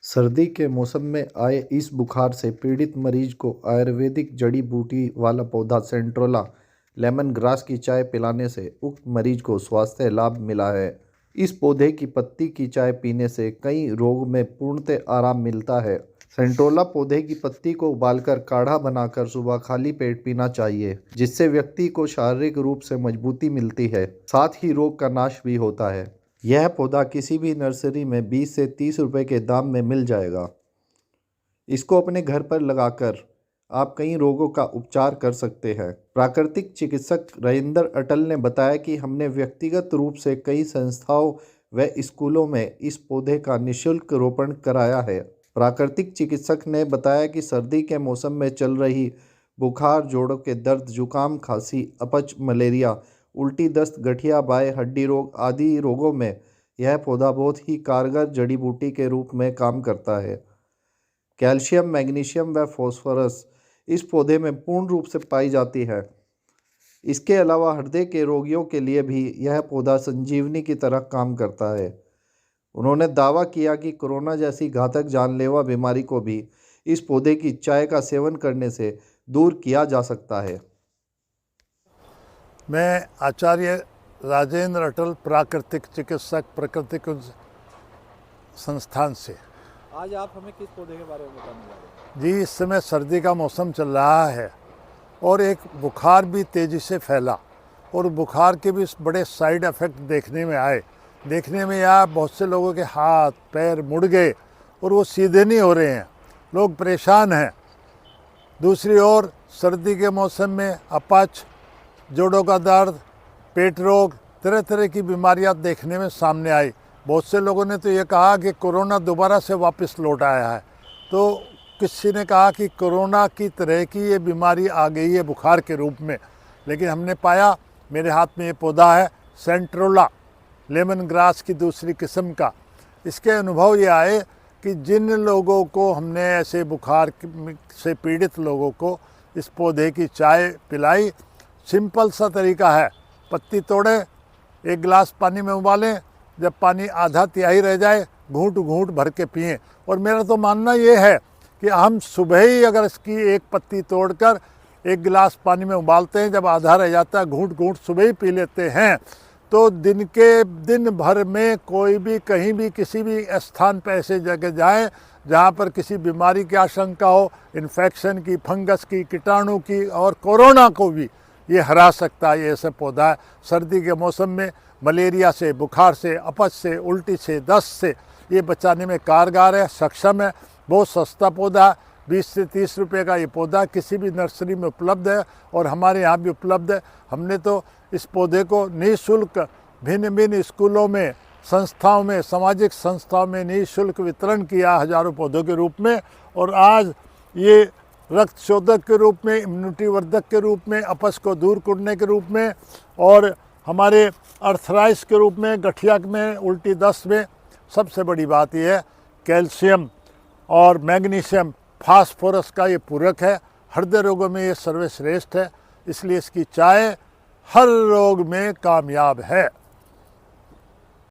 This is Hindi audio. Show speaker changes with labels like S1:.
S1: सर्दी के मौसम में आए इस बुखार से पीड़ित मरीज को आयुर्वेदिक जड़ी बूटी वाला पौधा सेंट्रोला लेमन ग्रास की चाय पिलाने से उक्त मरीज को स्वास्थ्य लाभ मिला है। इस पौधे की पत्ती की चाय पीने से कई रोग में पूर्णतः आराम मिलता है। सेंट्रोला पौधे की पत्ती को उबालकर काढ़ा बनाकर सुबह खाली पेट पीना चाहिए, जिससे व्यक्ति को शारीरिक रूप से मजबूती मिलती है, साथ ही रोग का नाश भी होता है। यह पौधा किसी भी नर्सरी में 20 से 30 रुपए के दाम में मिल जाएगा। इसको अपने घर पर लगाकर आप कई रोगों का उपचार कर सकते हैं। प्राकृतिक चिकित्सक राजेंद्र अटल ने बताया कि हमने व्यक्तिगत रूप से कई संस्थाओं व स्कूलों में इस पौधे का निःशुल्क रोपण कराया है। प्राकृतिक चिकित्सक ने बताया कि सर्दी के मौसम में चल रही बुखार, जोड़ों के दर्द, जुकाम, खांसी, अपच, मलेरिया, उल्टी, दस्त, गठिया, बाय, हड्डी रोग आदि रोगों में यह पौधा बहुत ही कारगर जड़ी बूटी के रूप में काम करता है। कैल्शियम, मैग्नीशियम व फास्फोरस इस पौधे में पूर्ण रूप से पाई जाती है। इसके अलावा हृदय के रोगियों के लिए भी यह पौधा संजीवनी की तरह काम करता है। उन्होंने दावा किया कि कोरोना जैसी घातक जानलेवा बीमारी को भी इस पौधे की चाय का सेवन करने से दूर किया जा सकता है।
S2: मैं आचार्य राजेंद्र अटल, प्राकृतिक चिकित्सक, प्राकृतिक संस्थान से।
S3: आज आप हमें किस पौधे के बारे में बताने जा रहे हैं?
S2: जी, इस समय सर्दी का मौसम चल रहा है और एक बुखार भी तेज़ी से फैला और बुखार के भी बड़े साइड इफ़ेक्ट देखने में आए। बहुत से लोगों के हाथ पैर मुड़ गए और वो सीधे नहीं हो रहे हैं, लोग परेशान हैं। दूसरी ओर सर्दी के मौसम में अपच, जोड़ों का दर्द, पेट रोग, तरह तरह की बीमारियां देखने में सामने आई। बहुत से लोगों ने तो ये कहा कि कोरोना दोबारा से वापस लौट आया है, तो किसी ने कहा कि कोरोना की तरह की ये बीमारी आ गई है बुखार के रूप में। लेकिन हमने पाया, मेरे हाथ में ये पौधा है सेंट्रोला लेमन ग्रास की दूसरी किस्म का। इसके अनुभव ये आए कि जिन लोगों को हमने ऐसे बुखार से पीड़ित लोगों को इस पौधे की चाय पिलाई, सिंपल सा तरीका है, पत्ती तोड़ें, एक गिलास पानी में उबालें, जब पानी आधा तिहाई रह जाए घूंट घूंट भर के पिएं। और मेरा तो मानना ये है कि हम सुबह ही अगर इसकी एक पत्ती तोड़कर एक गिलास पानी में उबालते हैं, जब आधा रह जाता है घूंट घूंट सुबह ही पी लेते हैं, तो दिन भर में कोई भी कहीं भी किसी भी स्थान पर ऐसे जगह जाएं जहाँ पर किसी बीमारी की आशंका हो, इन्फेक्शन की, फंगस की, कीटाणु की और कोरोना को भी ये हरा सकता है। ये ऐसा पौधा है सर्दी के मौसम में मलेरिया से, बुखार से, अपच से, उल्टी से, दस्त से ये बचाने में कारगर है, सक्षम है। बहुत सस्ता पौधा है, 20 से 30 रुपए का ये पौधा किसी भी नर्सरी में उपलब्ध है और हमारे यहाँ भी उपलब्ध है। हमने तो इस पौधे को निःशुल्क भिन्न भिन्न स्कूलों में, संस्थाओं में, सामाजिक संस्थाओं में निःशुल्क वितरण किया हजारों पौधों के रूप में। और आज ये रक्त शोधक के रूप में, इम्यूनिटी वर्धक के रूप में, अपच को दूर करने के रूप में और हमारे अर्थराइटिस के रूप में, गठिया में, उल्टी दस्त में सबसे बड़ी बात यह है कैल्शियम और मैग्नीशियम, फास्फोरस का ये पूरक है। हृदय रोगों में ये सर्वश्रेष्ठ है, इसलिए इसकी चाय हर रोग में कामयाब है।